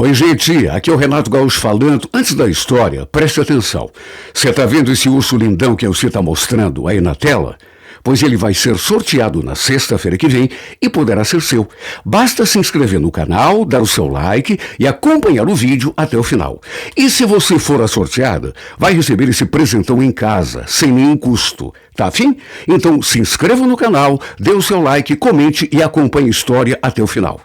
Oi, gente, aqui é o Renato Gaúcho falando. Antes da história, preste atenção. Você tá vendo esse urso lindão que você tá mostrando aí na tela? Pois ele vai ser sorteado na sexta-feira que vem e poderá ser seu. Basta se inscrever no canal, dar o seu like e acompanhar o vídeo até o final. E se você for a sorteada, vai receber esse presentão em casa, sem nenhum custo. Tá afim? Então se inscreva no canal, dê o seu like, comente e acompanhe a história até o final.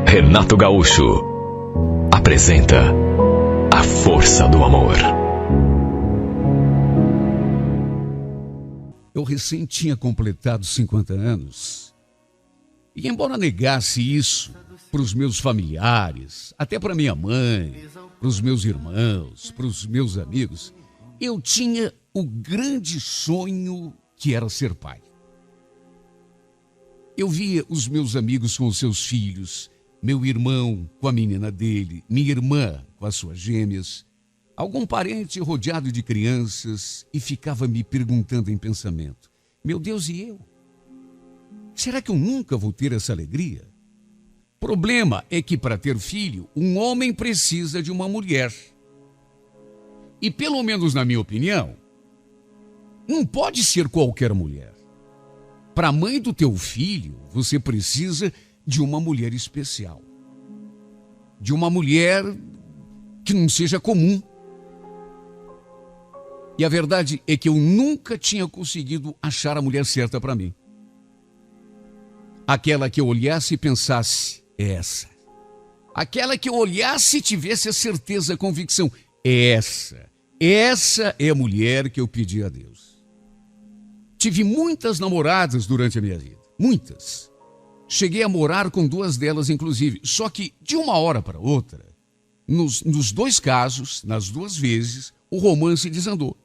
Renato Gaúcho apresenta A Força do Amor. Eu recém tinha completado 50 anos e, embora negasse isso para os meus familiares, até para minha mãe, para os meus irmãos, para os meus amigos, eu tinha o grande sonho que era ser pai. Eu via os meus amigos com os seus filhos, meu irmão com a menina dele, minha irmã com as suas gêmeas, algum parente rodeado de crianças e ficava me perguntando em pensamento: meu Deus, e eu? Será que eu nunca vou ter essa alegria? Problema é que para ter filho, um homem precisa de uma mulher. E pelo menos na minha opinião, não pode ser qualquer mulher. Para a mãe do teu filho, você precisa de uma mulher especial. De uma mulher que não seja comum. E a verdade é que eu nunca tinha conseguido achar a mulher certa para mim. Aquela que eu olhasse e pensasse: é essa. Aquela que eu olhasse e tivesse a certeza, a convicção: é essa. Essa é a mulher que eu pedi a Deus. Tive muitas namoradas durante a minha vida. Muitas. Cheguei a morar com 2 delas, inclusive. Só que, de uma hora para outra, nos 2 casos, nas 2 vezes, o romance desandou.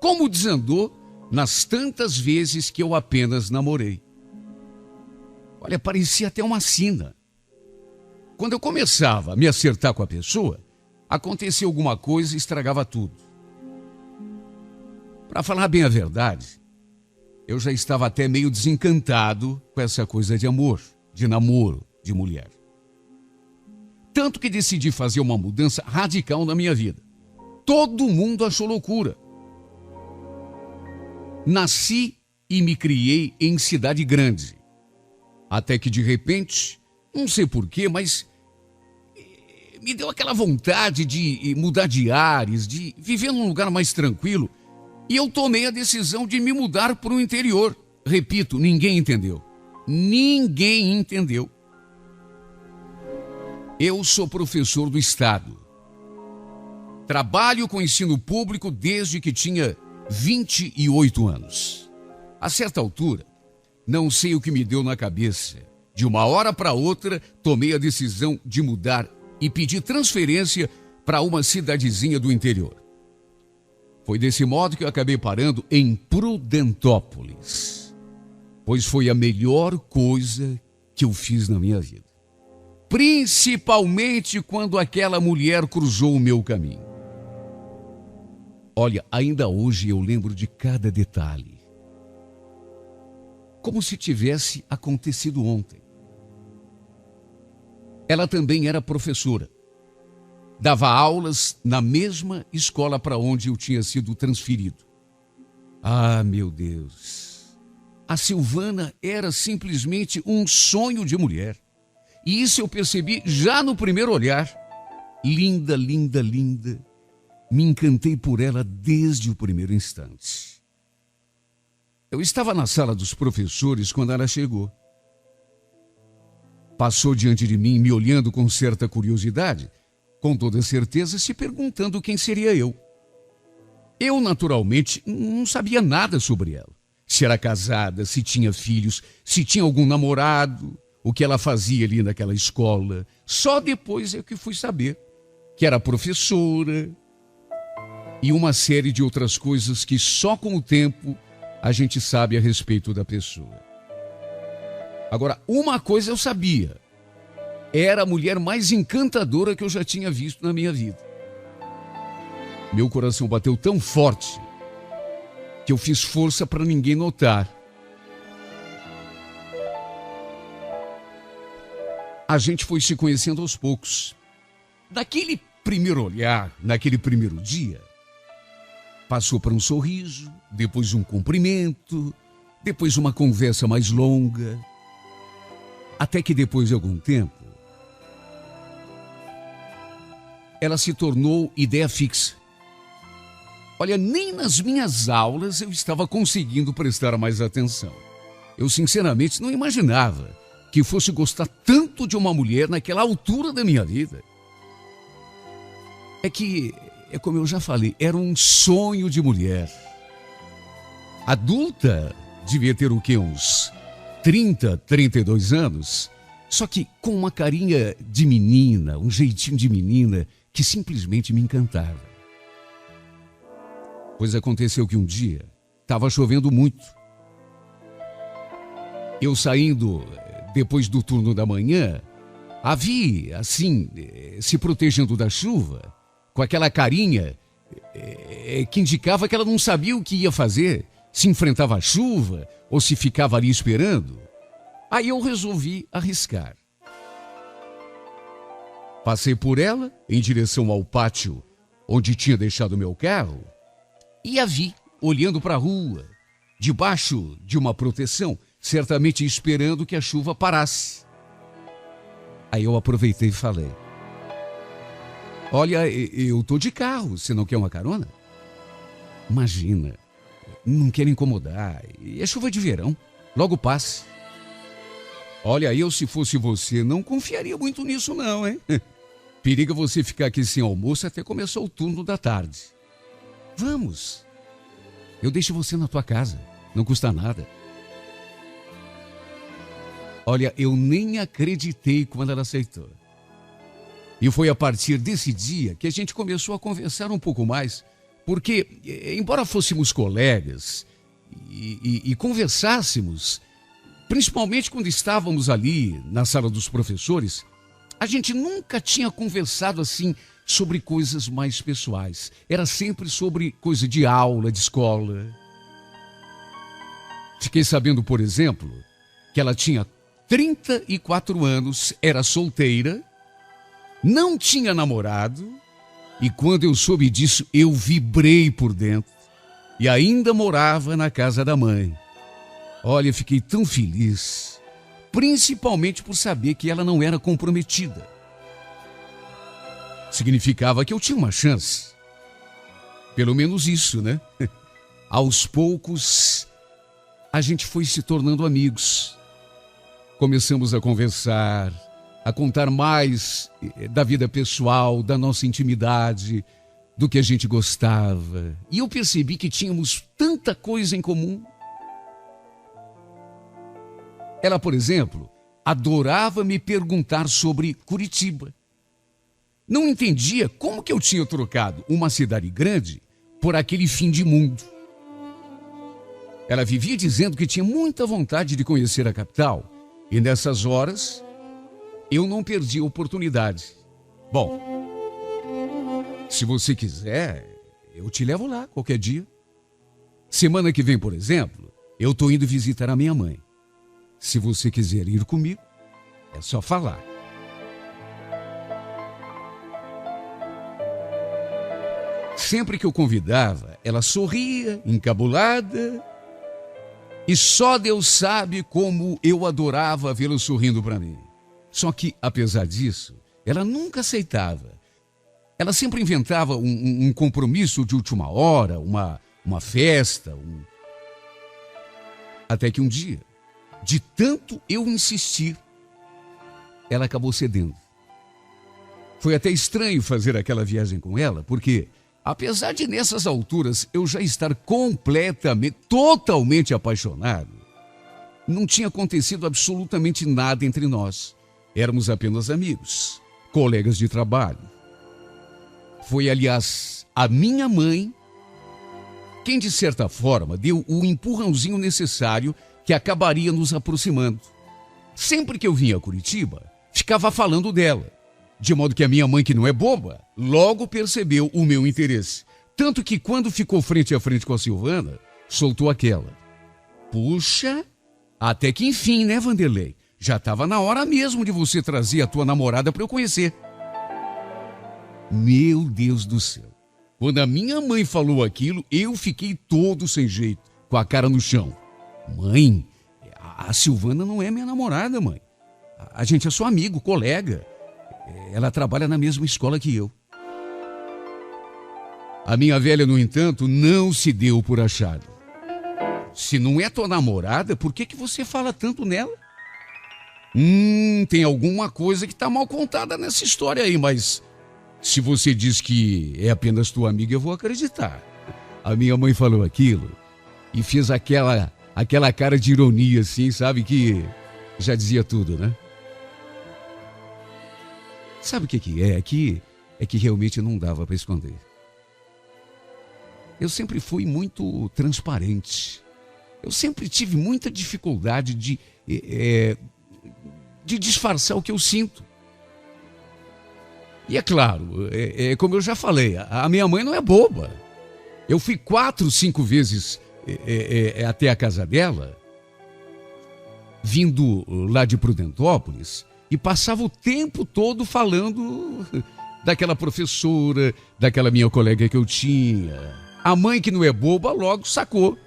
Como desandou nas tantas vezes que eu apenas namorei. Olha, parecia até uma sina. Quando eu começava a me acertar com a pessoa, acontecia alguma coisa e estragava tudo. Para falar bem a verdade, eu já estava até meio desencantado com essa coisa de amor, de namoro, de mulher. Tanto que decidi fazer uma mudança radical na minha vida. Todo mundo achou loucura. Nasci e me criei em cidade grande. Até que de repente, não sei porquê, mas me deu aquela vontade de mudar de ares, de viver num lugar mais tranquilo. E eu tomei a decisão de me mudar para o interior. Repito, ninguém entendeu. Ninguém entendeu. Eu sou professor do Estado. Trabalho com ensino público desde que tinha 28 anos. A certa altura, não sei o que me deu na cabeça. De uma hora para outra, tomei a decisão de mudar e pedir transferência para uma cidadezinha do interior. Foi desse modo que eu acabei parando em Prudentópolis, pois foi a melhor coisa que eu fiz na minha vida. Principalmente quando aquela mulher cruzou o meu caminho. Olha, ainda hoje eu lembro de cada detalhe. Como se tivesse acontecido ontem. Ela também era professora. Dava aulas na mesma escola para onde eu tinha sido transferido. Ah, meu Deus! A Silvana era simplesmente um sonho de mulher. E isso eu percebi já no primeiro olhar. Linda, linda, linda. Me encantei por ela desde o primeiro instante. Eu estava na sala dos professores quando ela chegou. Passou diante de mim, me olhando com certa curiosidade, com toda certeza se perguntando quem seria eu. Eu, naturalmente, não sabia nada sobre ela. Se era casada, se tinha filhos, se tinha algum namorado, o que ela fazia ali naquela escola. Só depois é que fui saber que era professora e uma série de outras coisas que só com o tempo a gente sabe a respeito da pessoa. Agora, uma coisa eu sabia. Era a mulher mais encantadora que eu já tinha visto na minha vida. Meu coração bateu tão forte que eu fiz força para ninguém notar. a gente foi se conhecendo aos poucos. Naquele primeiro olhar, naquele primeiro dia, passou para um sorriso, depois um cumprimento, depois uma conversa mais longa, até que depois de algum tempo, ela se tornou ideia fixa. Olha, nem nas minhas aulas eu estava conseguindo prestar mais atenção. Eu sinceramente não imaginava que fosse gostar tanto de uma mulher naquela altura da minha vida. É como eu já falei, era um sonho de mulher. Adulta, devia ter o quê? Uns 30, 32 anos. Só que com uma carinha de menina, um jeitinho de menina que simplesmente me encantava. Pois aconteceu que um dia estava chovendo muito. Eu saindo depois do turno da manhã, a vi assim, se protegendo da chuva, com aquela carinha que indicava que ela não sabia o que ia fazer, se enfrentava a chuva ou se ficava ali esperando. Aí eu resolvi arriscar. Passei por ela em direção ao pátio onde tinha deixado meu carro e a vi olhando para a rua, debaixo de uma proteção, certamente esperando que a chuva parasse. Aí eu aproveitei e falei: olha, eu tô de carro, você não quer uma carona? Imagina, não quero incomodar, e é chuva de verão, logo passe. Olha, eu se fosse você não confiaria muito nisso não, hein? Periga você ficar aqui sem almoço até começar o turno da tarde. Vamos, eu deixo você na tua casa, não custa nada. Olha, eu nem acreditei quando ela aceitou. E foi a partir desse dia que a gente começou a conversar um pouco mais, porque, embora fôssemos colegas e conversássemos, principalmente quando estávamos ali na sala dos professores, a gente nunca tinha conversado assim sobre coisas mais pessoais. Era sempre sobre coisa de aula, de escola. Fiquei sabendo, por exemplo, que ela tinha 34 anos, era solteira, não tinha namorado, e quando eu soube disso, eu vibrei por dentro, e ainda morava na casa da mãe. Olha, fiquei tão feliz, principalmente por saber que ela não era comprometida. Significava que eu tinha uma chance. Pelo menos isso, né? Aos poucos, a gente foi se tornando amigos. Começamos a conversar, a contar mais da vida pessoal, da nossa intimidade, do que a gente gostava. E eu percebi que tínhamos tanta coisa em comum. Ela, por exemplo, adorava me perguntar sobre Curitiba. Não entendia como que eu tinha trocado uma cidade grande por aquele fim de mundo. Ela vivia dizendo que tinha muita vontade de conhecer a capital. E nessas horas, eu não perdi a oportunidade. Bom, se você quiser, eu te levo lá qualquer dia. Semana que vem, por exemplo, eu estou indo visitar a minha mãe. Se você quiser ir comigo, é só falar. Sempre que eu convidava, ela sorria, encabulada. E só Deus sabe como eu adorava vê-la sorrindo para mim. Só que, apesar disso, ela nunca aceitava. Ela sempre inventava um compromisso de última hora, uma festa. Até que um dia, de tanto eu insistir, ela acabou cedendo. Foi até estranho fazer aquela viagem com ela, porque, apesar de nessas alturas eu já estar totalmente apaixonado, não tinha acontecido absolutamente nada entre nós. Éramos apenas amigos, colegas de trabalho. Foi, aliás, a minha mãe quem, de certa forma, deu o empurrãozinho necessário que acabaria nos aproximando. Sempre que eu vinha a Curitiba, ficava falando dela, de modo que a minha mãe, que não é boba, logo percebeu o meu interesse. Tanto que quando ficou frente a frente com a Silvana, soltou aquela: puxa, até que enfim, né, Vanderlei? Já estava na hora mesmo de você trazer a tua namorada para eu conhecer. Meu Deus do céu. Quando a minha mãe falou aquilo, eu fiquei todo sem jeito, com a cara no chão. Mãe, a Silvana não é minha namorada, mãe. A gente é só amigo, colega. Ela trabalha na mesma escola que eu. A minha velha, no entanto, não se deu por achado. Se não é tua namorada, por que você fala tanto nela? Tem alguma coisa que tá mal contada nessa história aí, mas se você diz que é apenas tua amiga, eu vou acreditar. A minha mãe falou aquilo e fez aquela cara de ironia, assim, sabe, que já dizia tudo, né? Sabe o que é? É que realmente não dava para esconder. Eu sempre fui muito transparente. Eu sempre tive muita dificuldade de disfarçar o que eu sinto. E é claro, como eu já falei, a minha mãe não é boba. Eu fui 4, 5 vezes até a casa dela, vindo lá de Prudentópolis, e passava o tempo todo falando daquela professora, daquela minha colega que eu tinha. A mãe, que não é boba, logo sacou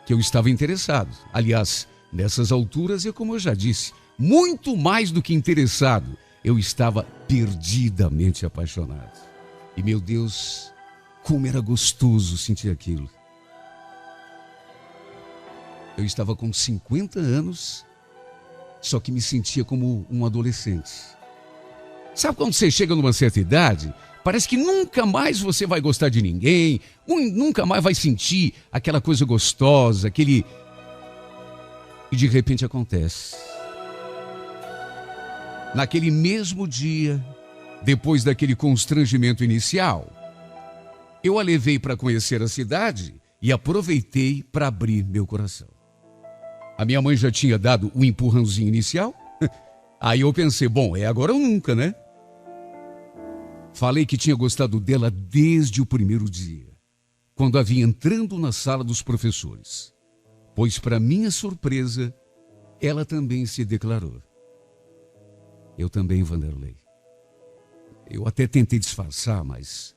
que eu estava interessado. Aliás, nessas alturas, como eu já disse, muito mais do que interessado, eu estava perdidamente apaixonado. E, meu Deus, como era gostoso sentir aquilo. Eu estava com 50 anos, só que me sentia como um adolescente. Sabe quando você chega numa certa idade, parece que nunca mais você vai gostar de ninguém, nunca mais vai sentir aquela coisa gostosa, E de repente acontece. Naquele mesmo dia, depois daquele constrangimento inicial, eu a levei para conhecer a cidade e aproveitei para abrir meu coração. A minha mãe já tinha dado o empurrãozinho inicial. Aí eu pensei, bom, é agora ou nunca, né? Falei que tinha gostado dela desde o primeiro dia, quando a vi entrando na sala dos professores. Pois, para minha surpresa, ela também se declarou. Eu também, Vanderlei. Eu até tentei disfarçar, mas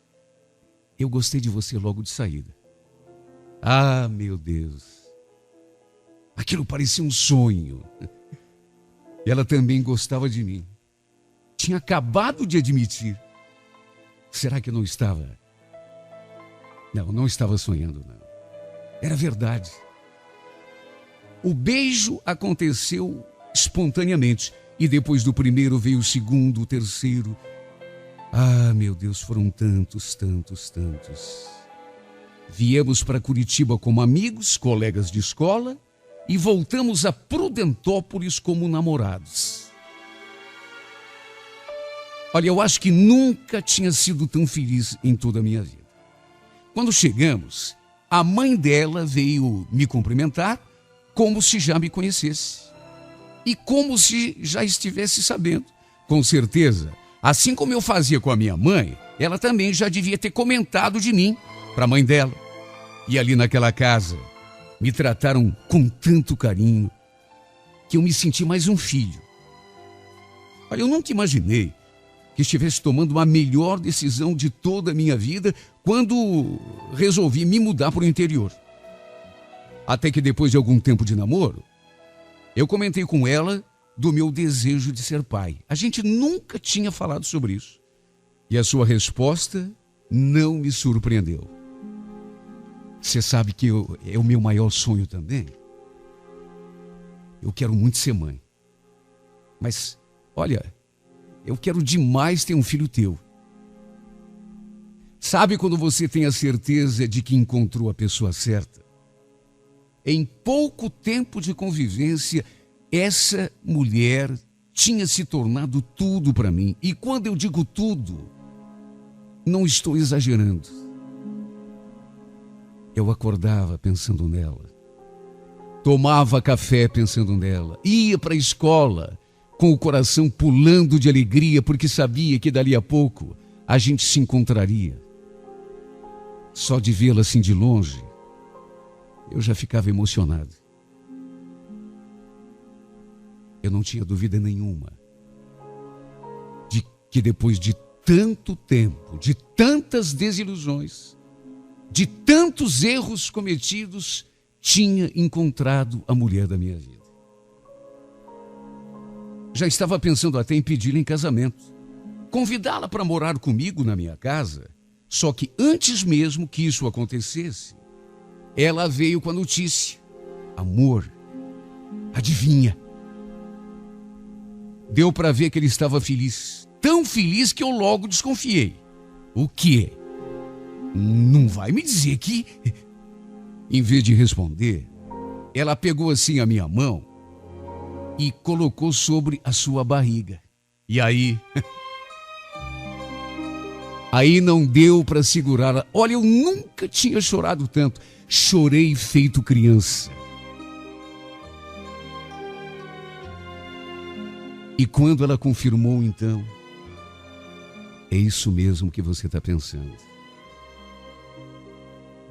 eu gostei de você logo de saída. Ah, meu Deus. Aquilo parecia um sonho. Ela também gostava de mim. Tinha acabado de admitir. Será que eu não estava? Não estava sonhando, não. Era verdade. O beijo aconteceu espontaneamente. E depois do primeiro veio o segundo, o terceiro. Ah, meu Deus, foram tantos. Viemos para Curitiba como amigos, colegas de escola, e voltamos a Prudentópolis como namorados. Olha, eu acho que nunca tinha sido tão feliz em toda a minha vida. Quando chegamos, a mãe dela veio me cumprimentar como se já me conhecesse. E como se já estivesse sabendo. Com certeza, assim como eu fazia com a minha mãe, ela também já devia ter comentado de mim para a mãe dela. E ali naquela casa, me trataram com tanto carinho que eu me senti mais um filho. Olha, eu nunca imaginei que estivesse tomando a melhor decisão de toda a minha vida quando resolvi me mudar para o interior. Até que depois de algum tempo de namoro, eu comentei com ela do meu desejo de ser pai. A gente nunca tinha falado sobre isso. E a sua resposta não me surpreendeu. Você sabe que é o meu maior sonho também? Eu quero muito ser mãe. Mas, olha, eu quero demais ter um filho teu. Sabe quando você tem a certeza de que encontrou a pessoa certa? Em pouco tempo de convivência, essa mulher tinha se tornado tudo para mim. E quando eu digo tudo, não estou exagerando. Eu acordava pensando nela, tomava café pensando nela, ia para a escola com o coração pulando de alegria, porque sabia que dali a pouco a gente se encontraria. Só de vê-la assim de longe, eu já ficava emocionado. Eu não tinha dúvida nenhuma de que depois de tanto tempo, de tantas desilusões, de tantos erros cometidos, tinha encontrado a mulher da minha vida. Já estava pensando até em pedi-la em casamento, convidá-la para morar comigo na minha casa. Só que antes mesmo que isso acontecesse, ela veio com a notícia: amor, adivinha? Deu para ver que ele estava feliz, tão feliz que eu logo desconfiei. O quê? Não vai me dizer que... Em vez de responder, ela pegou assim a minha mão e colocou sobre a sua barriga. E aí... Aí não deu para segurá-la. Olha, eu nunca tinha chorado tanto. Chorei feito criança. E quando ela confirmou, então, é isso mesmo que você está pensando.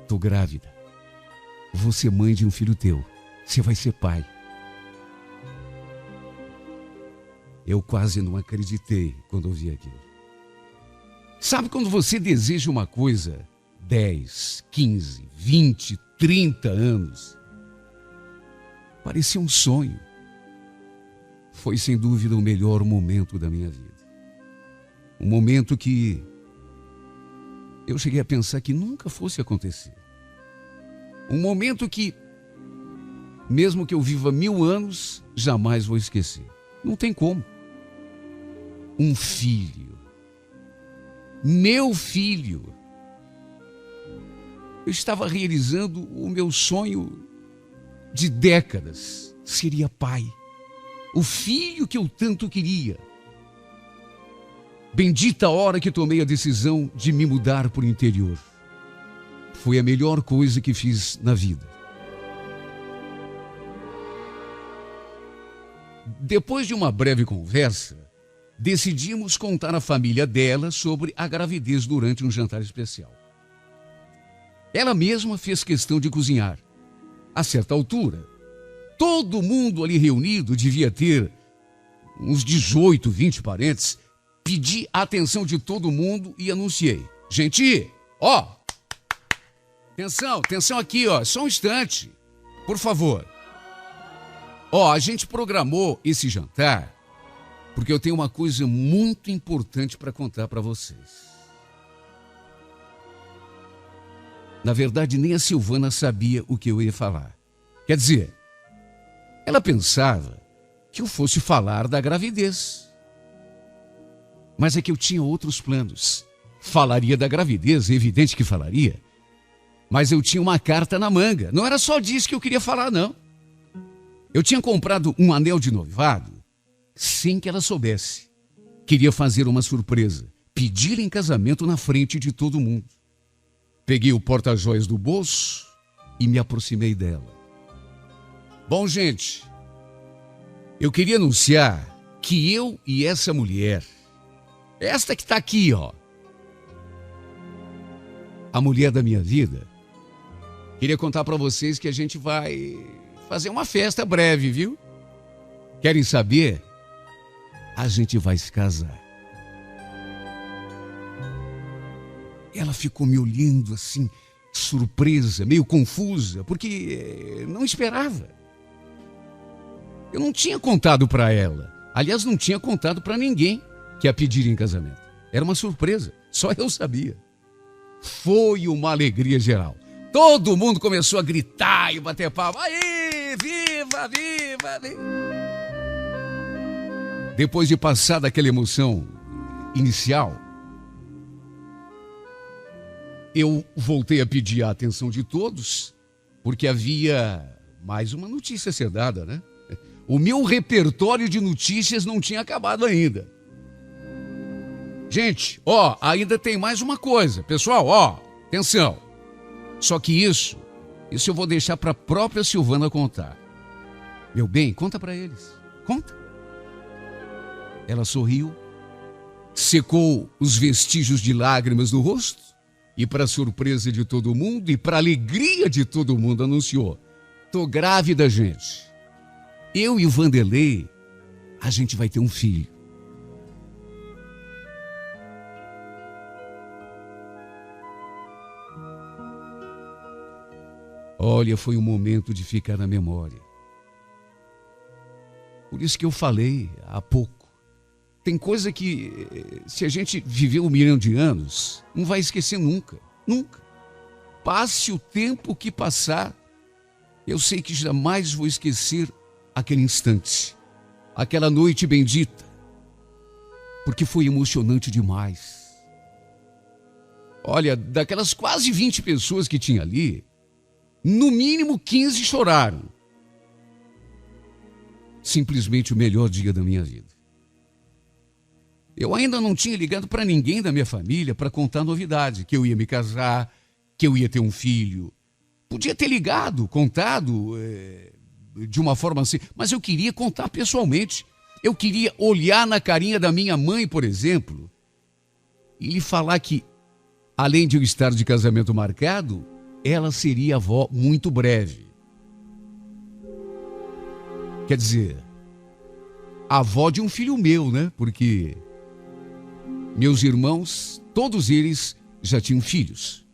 Estou grávida. Vou ser mãe de um filho teu. Você vai ser pai. Eu quase não acreditei quando ouvi aquilo. Sabe quando você deseja uma coisa 10, 15, 20, 30 anos? Parecia um sonho. Foi sem dúvida o melhor momento da minha vida. Um momento que eu cheguei a pensar que nunca fosse acontecer. Um momento que, mesmo que eu viva 1000 anos, jamais vou esquecer. Não tem como. Um filho. Meu filho. Eu estava realizando o meu sonho de décadas. Seria pai. O filho que eu tanto queria. Bendita a hora que tomei a decisão de me mudar para o interior. Foi a melhor coisa que fiz na vida. Depois de uma breve conversa, decidimos contar à família dela sobre a gravidez durante um jantar especial. Ela mesma fez questão de cozinhar. A certa altura, todo mundo ali reunido devia ter uns 18, 20 parentes. Pedi a atenção de todo mundo e anunciei: gente, ó, atenção aqui, ó, só um instante, por favor. Ó, a gente programou esse jantar porque eu tenho uma coisa muito importante para contar para vocês. Na verdade, nem a Silvana sabia o que eu ia falar. Quer dizer, ela pensava que eu fosse falar da gravidez. Mas é que eu tinha outros planos. Falaria da gravidez, é evidente que falaria. Mas eu tinha uma carta na manga. Não era só disso que eu queria falar, não. Eu tinha comprado um anel de noivado sem que ela soubesse. Queria fazer uma surpresa. Pedir em casamento na frente de todo mundo. Peguei o porta-joias do bolso e me aproximei dela. Bom, gente, eu queria anunciar que eu e essa mulher, esta que está aqui, ó, a mulher da minha vida, queria contar para vocês que a gente vai fazer uma festa breve, viu? Querem saber? A gente vai se casar. Ela ficou me olhando assim, surpresa, meio confusa, porque não esperava. Eu não tinha contado para ela. Aliás, não tinha contado para ninguém que a pediria em casamento. Era uma surpresa, só eu sabia. Foi uma alegria geral. Todo mundo começou a gritar e bater palma. Aí, viva, viva, viva. Depois de passar daquela emoção inicial, eu voltei a pedir a atenção de todos, porque havia mais uma notícia a ser dada, né? O meu repertório de notícias não tinha acabado ainda. Gente, ó, ainda tem mais uma coisa. Pessoal, ó, atenção. Só que isso eu vou deixar para a própria Silvana contar. Meu bem, conta para eles. Conta. Ela sorriu, secou os vestígios de lágrimas no rosto e, para surpresa de todo mundo e para alegria de todo mundo, anunciou: tô grávida, gente. Eu e o Vanderlei a gente vai ter um filho. Olha, foi um momento de ficar na memória. Por isso que eu falei há pouco. Tem coisa que, se a gente viver 1 milhão de anos, não vai esquecer nunca. Nunca. Passe o tempo que passar, eu sei que jamais vou esquecer aquele instante, aquela noite bendita, porque foi emocionante demais. Olha, daquelas quase 20 pessoas que tinha ali, no mínimo 15 choraram. Simplesmente o melhor dia da minha vida. Eu ainda não tinha ligado para ninguém da minha família para contar a novidade, que eu ia me casar, que eu ia ter um filho. Podia ter ligado, contado de uma forma assim, mas eu queria contar pessoalmente. Eu queria olhar na carinha da minha mãe, por exemplo, e lhe falar que, além de eu estar de casamento marcado, ela seria avó muito breve. Quer dizer, a avó de um filho meu, né? Porque meus irmãos, todos eles já tinham filhos.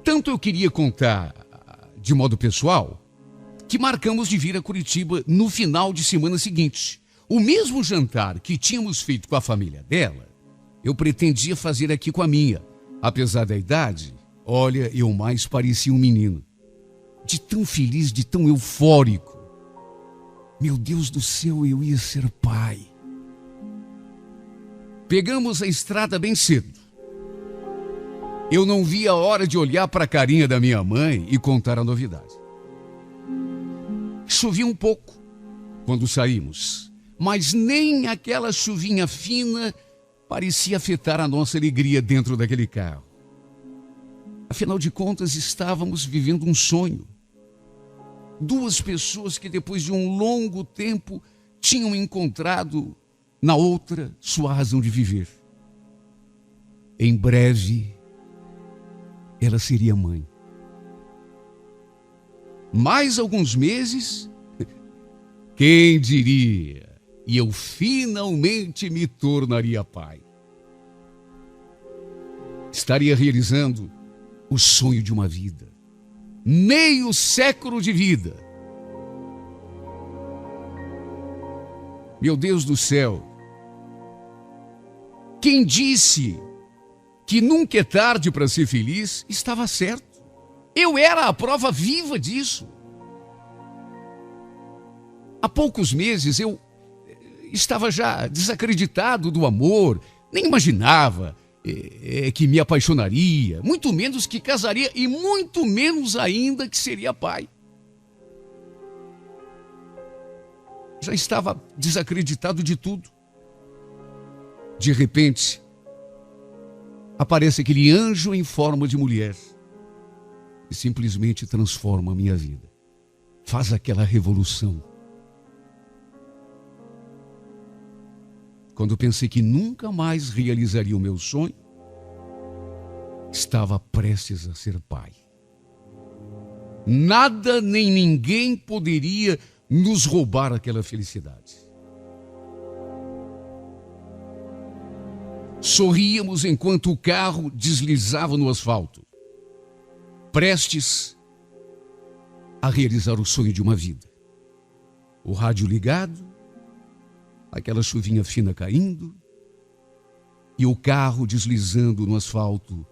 Tanto eu queria contar de modo pessoal, que marcamos de vir a Curitiba no final de semana seguinte. O mesmo jantar que tínhamos feito com a família dela, eu pretendia fazer aqui com a minha. Apesar da idade, olha, eu mais parecia um menino. De tão feliz, de tão eufórico. Meu Deus do céu, eu ia ser pai. Pegamos a estrada bem cedo. Eu não vi a hora de olhar para a carinha da minha mãe e contar a novidade. Chovia um pouco quando saímos, mas nem aquela chuvinha fina parecia afetar a nossa alegria dentro daquele carro. Afinal de contas, estávamos vivendo um sonho. 2 pessoas que depois de um longo tempo tinham encontrado na outra sua razão de viver. Em breve, ela seria mãe. Mais alguns meses, quem diria, e eu finalmente me tornaria pai. Estaria realizando o sonho de uma vida. Meio século de vida. Meu Deus do céu. Quem disse que nunca é tarde para ser feliz, estava certo. Eu era a prova viva disso. Há poucos meses eu estava já desacreditado do amor, nem imaginava que me apaixonaria, muito menos que casaria e muito menos ainda que seria pai. Já estava desacreditado de tudo. De repente, aparece aquele anjo em forma de mulher e simplesmente transforma a minha vida. Faz aquela revolução. Quando pensei que nunca mais realizaria o meu sonho, estava prestes a ser pai. Nada nem ninguém poderia nos roubar aquela felicidade. Sorríamos enquanto o carro deslizava no asfalto, prestes a realizar o sonho de uma vida. O rádio ligado, aquela chuvinha fina caindo e o carro deslizando no asfalto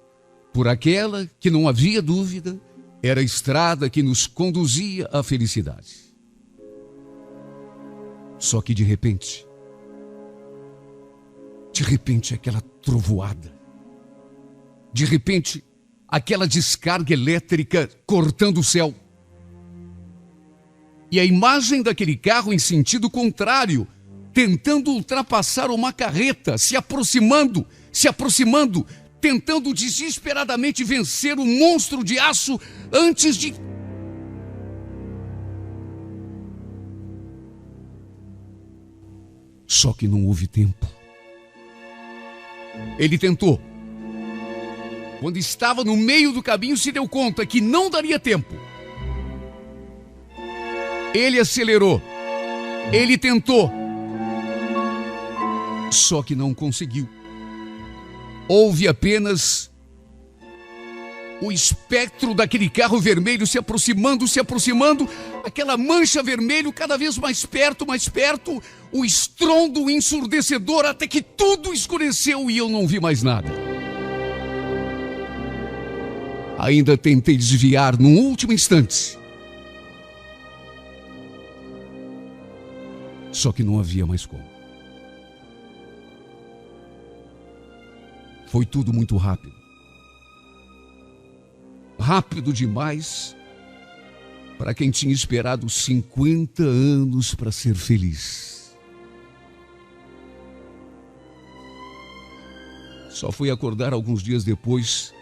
por aquela que, não havia dúvida, era a estrada que nos conduzia à felicidade. Só que de repente aquela trovoada, de repente aquela descarga elétrica cortando o céu e a imagem daquele carro em sentido contrário, tentando ultrapassar uma carreta, se aproximando, tentando desesperadamente vencer o monstro de aço antes de... Só que não houve tempo. Ele tentou. Quando estava no meio do caminho, se deu conta que não daria tempo. Ele acelerou. Ele tentou, só que não conseguiu. Houve apenas o espectro daquele carro vermelho se aproximando, aquela mancha vermelha cada vez mais perto, o estrondo ensurdecedor até que tudo escureceu e eu não vi mais nada. Ainda tentei desviar num último instante. Só que não havia mais como. Foi tudo muito rápido. Rápido demais para quem tinha esperado 50 anos para ser feliz. Só fui acordar alguns dias depois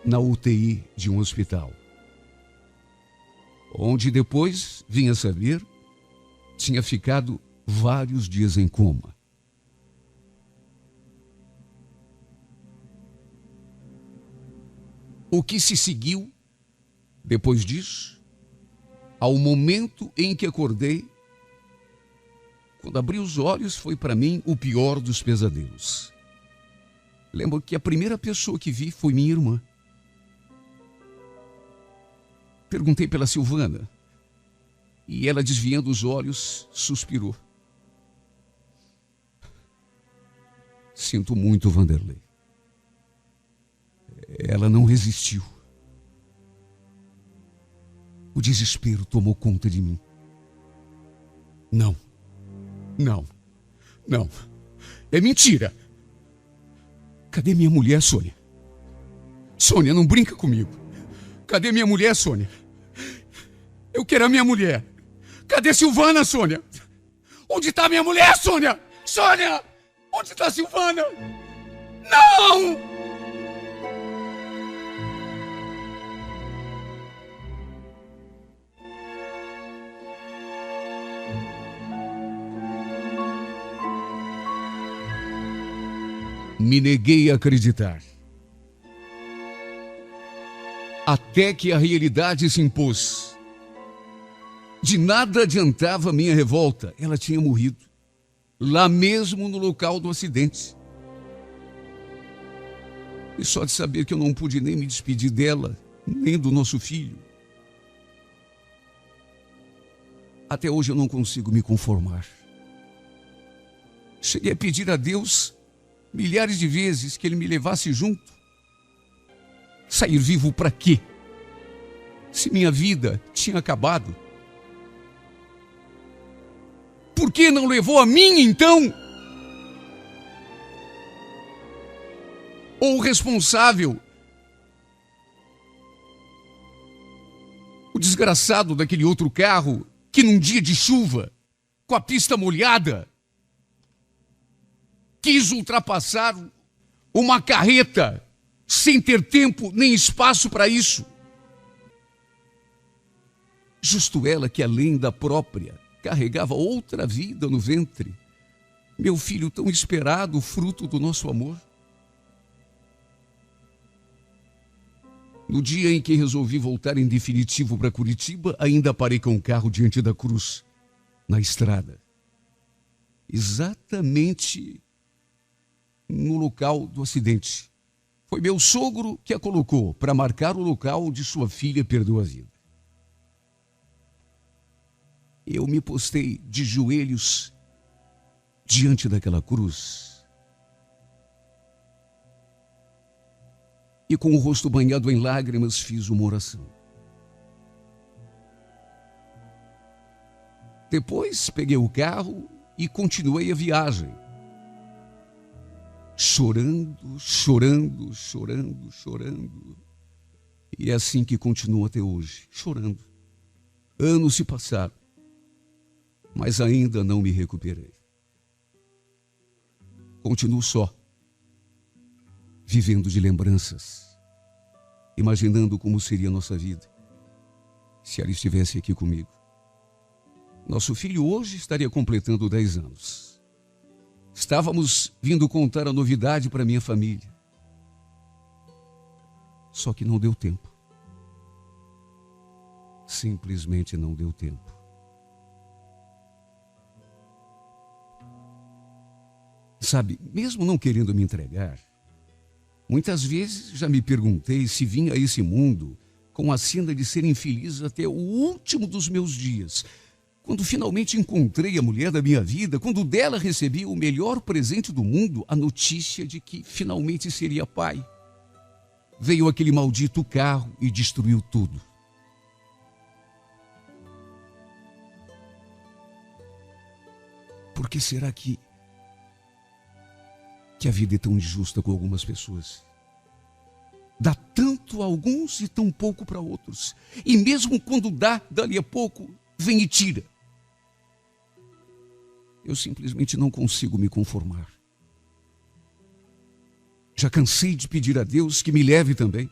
na UTI de um hospital, onde depois, vim a saber, tinha ficado vários dias em coma. O que se seguiu depois disso, ao momento em que acordei, quando abri os olhos, foi para mim o pior dos pesadelos. Lembro que a primeira pessoa que vi foi minha irmã. Perguntei pela Silvana e ela, desviando os olhos, suspirou. Sinto muito, Vanderlei. Ela não resistiu. O desespero tomou conta de mim. Não. É mentira. Cadê minha mulher, Sônia? Sônia, não brinca comigo. Cadê minha mulher, Sônia? Eu quero a minha mulher. Cadê Silvana, Sônia? Onde está minha mulher, Sônia? Sônia! Onde está Silvana? Não! Me neguei a acreditar. Até que a realidade se impôs. De nada adiantava minha revolta. Ela tinha morrido. Lá mesmo no local do acidente. E só de saber que eu não pude nem me despedir dela, nem do nosso filho. Até hoje eu não consigo me conformar. Cheguei a pedir a Deus milhares de vezes que Ele me levasse junto. Sair vivo para quê? Se minha vida tinha acabado. Por que não levou a mim, então? Ou o responsável, o desgraçado daquele outro carro, que num dia de chuva, com a pista molhada, quis ultrapassar uma carreta sem ter tempo nem espaço para isso. Justo ela que, além da própria, carregava outra vida no ventre. Meu filho tão esperado, fruto do nosso amor. No dia em que resolvi voltar em definitivo para Curitiba, ainda parei com o carro diante da cruz, na estrada. Exatamente no local do acidente. Foi meu sogro que a colocou para marcar o local onde sua filha perdeu a vida. Eu me postei de joelhos diante daquela cruz e, com o rosto banhado em lágrimas, fiz uma oração. Depois peguei o carro e continuei a viagem. Chorando. E é assim que continuo até hoje, chorando. Anos se passaram, mas ainda não me recuperei. Continuo só, vivendo de lembranças, imaginando como seria a nossa vida se ela estivesse aqui comigo. Nosso filho hoje estaria completando 10 anos. Estávamos vindo contar a novidade para minha família. Só que não deu tempo. Simplesmente não deu tempo. Sabe, mesmo não querendo me entregar, muitas vezes já me perguntei se vim a esse mundo com a sina de ser infeliz até o último dos meus dias. Quando finalmente encontrei a mulher da minha vida, quando dela recebi o melhor presente do mundo, a notícia de que finalmente seria pai. Veio aquele maldito carro e destruiu tudo. Por que será que a vida é tão injusta com algumas pessoas? Dá tanto a alguns e tão pouco para outros. E mesmo quando dá, dali a pouco, vem e tira. Eu simplesmente não consigo me conformar. Já cansei de pedir a Deus que me leve também.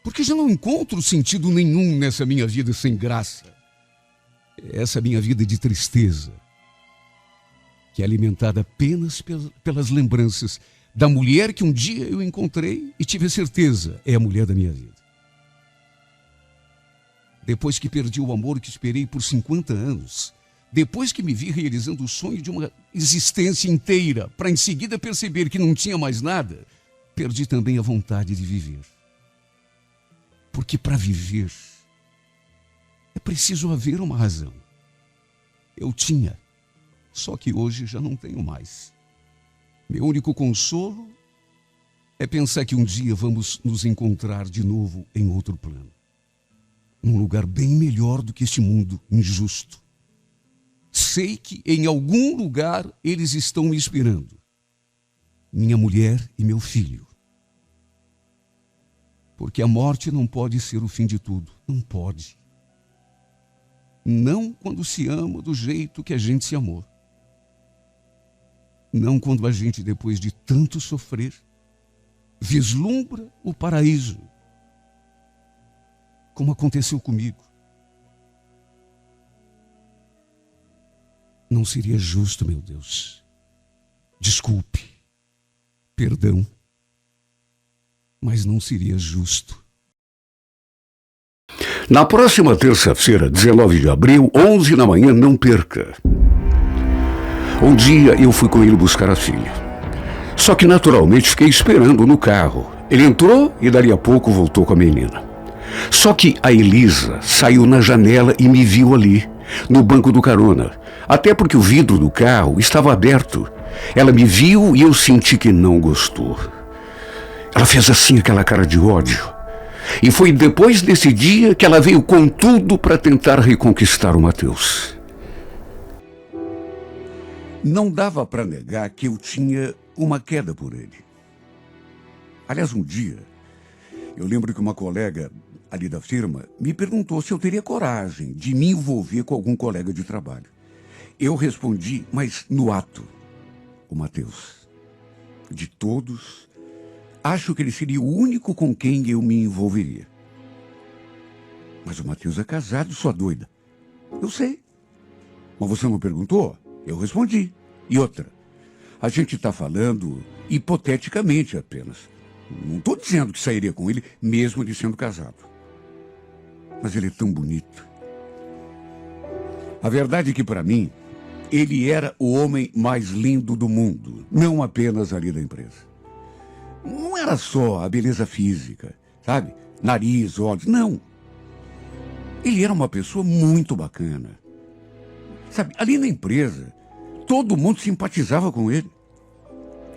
Porque já não encontro sentido nenhum nessa minha vida sem graça. Essa minha vida de tristeza, que é alimentada apenas pelas lembranças da mulher que um dia eu encontrei e tive a certeza é a mulher da minha vida. Depois que perdi o amor que esperei por 50 anos, depois que me vi realizando o sonho de uma existência inteira, para em seguida perceber que não tinha mais nada, perdi também a vontade de viver. Porque para viver é preciso haver uma razão. Eu tinha, só que hoje já não tenho mais. Meu único consolo é pensar que um dia vamos nos encontrar de novo em outro plano. Num lugar bem melhor do que este mundo injusto. Sei que em algum lugar eles estão me esperando. Minha mulher e meu filho. Porque a morte não pode ser o fim de tudo. Não pode. Não quando se ama do jeito que a gente se amou. Não quando a gente, depois de tanto sofrer, vislumbra o paraíso. Como aconteceu comigo. Não seria justo, meu Deus. Desculpe. Perdão. Mas não seria justo. Na próxima terça-feira, 19 de abril, 11 da manhã, não perca. Um dia eu fui com ele buscar a filha. Só que naturalmente fiquei esperando no carro. Ele entrou e dali a pouco voltou com a menina. Só que a Elisa saiu na janela e me viu ali, no banco do carona. Até porque o vidro do carro estava aberto. Ela me viu e eu senti que não gostou. Ela fez assim aquela cara de ódio. E foi depois desse dia que ela veio com tudo para tentar reconquistar o Matheus. Não dava para negar que eu tinha uma queda por ele. Aliás, um dia, eu lembro que uma colega ali da firma me perguntou se eu teria coragem de me envolver com algum colega de trabalho. Eu respondi, mas no ato, o Matheus. De todos, acho que ele seria o único com quem eu me envolveria. Mas o Matheus é casado, sua doida. Eu sei. Mas você não perguntou? Eu respondi. E outra, a gente está falando hipoteticamente apenas. Não estou dizendo que sairia com ele, mesmo ele sendo casado. Mas ele é tão bonito. A verdade é que, para mim, ele era o homem mais lindo do mundo, não apenas ali da empresa. Não era só a beleza física, sabe? Nariz, olhos, não. Ele era uma pessoa muito bacana. Sabe, ali na empresa, todo mundo simpatizava com ele.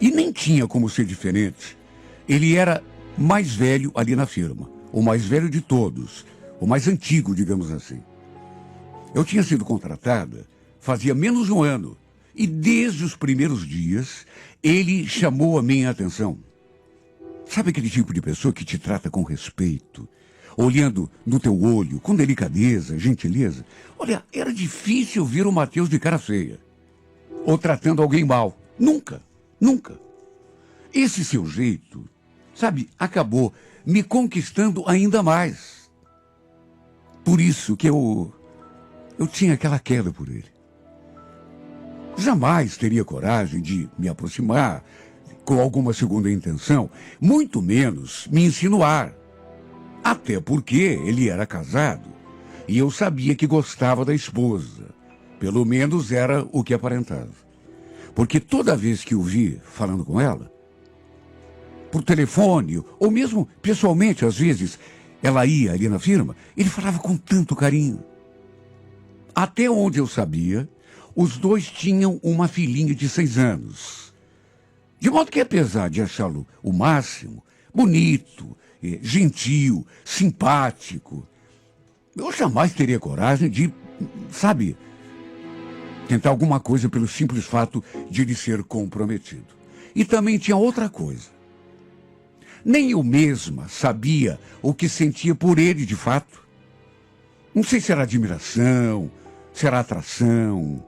E nem tinha como ser diferente. Ele era mais velho ali na firma, o mais velho de todos, o mais antigo, digamos assim. Eu tinha sido contratada fazia menos de um ano, e desde os primeiros dias, ele chamou a minha atenção. Sabe aquele tipo de pessoa que te trata com respeito, olhando no teu olho, com delicadeza, gentileza? Olha, era difícil ver o Matheus de cara feia, ou tratando alguém mal. Nunca, nunca. Esse seu jeito, sabe, acabou me conquistando ainda mais. Por isso que eu tinha aquela queda por ele. Jamais teria coragem de me aproximar com alguma segunda intenção, muito menos me insinuar. Até porque ele era casado e eu sabia que gostava da esposa. Pelo menos era o que aparentava. porque toda vez que o vi falando com ela, por telefone, ou mesmo pessoalmente, às vezes, ela ia ali na firma, ele falava com tanto carinho. Até onde eu sabia, os dois tinham uma filhinha de 6 anos. De modo que, apesar de achá-lo o máximo, bonito, gentil, simpático, eu jamais teria coragem de, sabe, tentar alguma coisa pelo simples fato de ele ser comprometido. E também tinha outra coisa. Nem eu mesma sabia o que sentia por ele de fato. Não sei se era admiração, se era atração.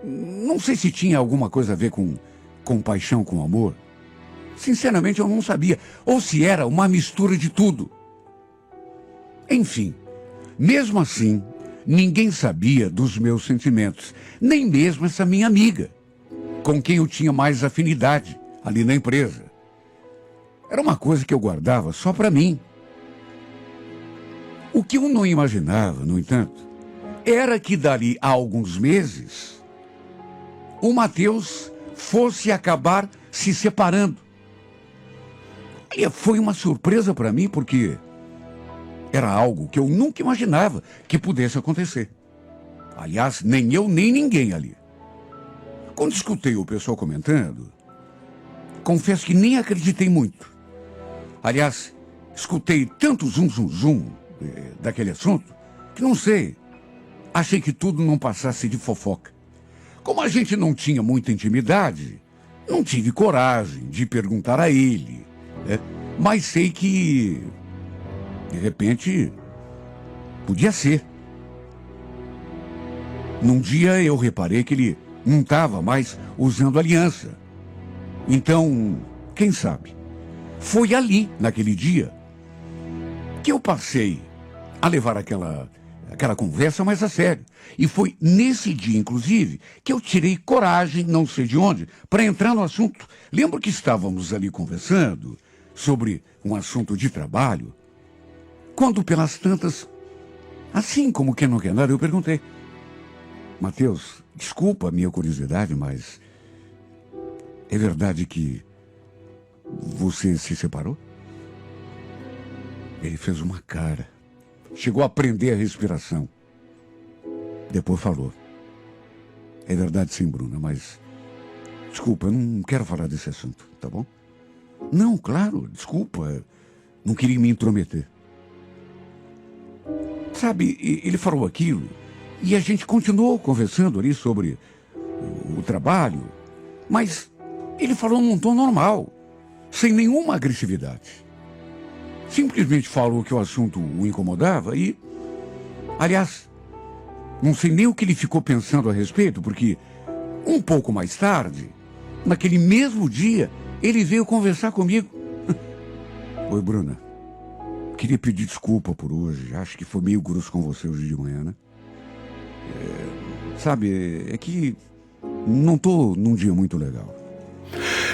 Não sei se tinha alguma coisa a ver com paixão, com amor. Sinceramente, eu não sabia. Ou se era uma mistura de tudo. Enfim, mesmo assim, ninguém sabia dos meus sentimentos. Nem mesmo essa minha amiga, com quem eu tinha mais afinidade ali na empresa. Era uma coisa que eu guardava só para mim. O que eu não imaginava, no entanto, era que dali a alguns meses, o Matheus fosse acabar se separando. E foi uma surpresa para mim, porque era algo que eu nunca imaginava que pudesse acontecer. Aliás, nem eu, nem ninguém ali. Quando escutei o pessoal comentando, confesso que nem acreditei muito. Aliás, escutei tanto zum daquele assunto, que não sei, achei que tudo não passasse de fofoca. Como a gente não tinha muita intimidade, não tive coragem de perguntar a ele, né? Mas sei que, de repente, podia ser. Num dia eu reparei que ele não estava mais usando aliança. Então, quem sabe? Foi ali, naquele dia, que eu passei a levar aquela conversa mais a sério. E foi nesse dia, inclusive, que eu tirei coragem, não sei de onde, para entrar no assunto. Lembro que estávamos ali conversando sobre um assunto de trabalho, quando pelas tantas, assim como quem não quer nada, eu perguntei: Matheus, desculpa a minha curiosidade, mas é verdade que você se separou? Ele fez uma cara. Chegou a prender a respiração. Depois falou: é verdade sim, Bruna, mas desculpa, eu não quero falar desse assunto, tá bom? Não, claro, desculpa. Não queria me intrometer. Sabe, ele falou aquilo e a gente continuou conversando ali sobre o trabalho, mas ele falou num tom normal, sem nenhuma agressividade. Simplesmente falou que o assunto o incomodava e, aliás, não sei nem o que ele ficou pensando a respeito, porque um pouco mais tarde, naquele mesmo dia, ele veio conversar comigo. Oi, Bruna. Queria pedir desculpa por hoje. Acho que foi meio grosso com você hoje de manhã, né? Sabe, é que não tô num dia muito legal.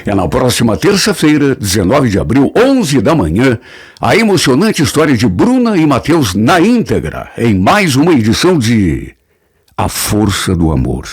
É na próxima terça-feira, 19 de abril, 11 da manhã, a emocionante história de Bruna e Matheus na íntegra, em mais uma edição de A Força do Amor.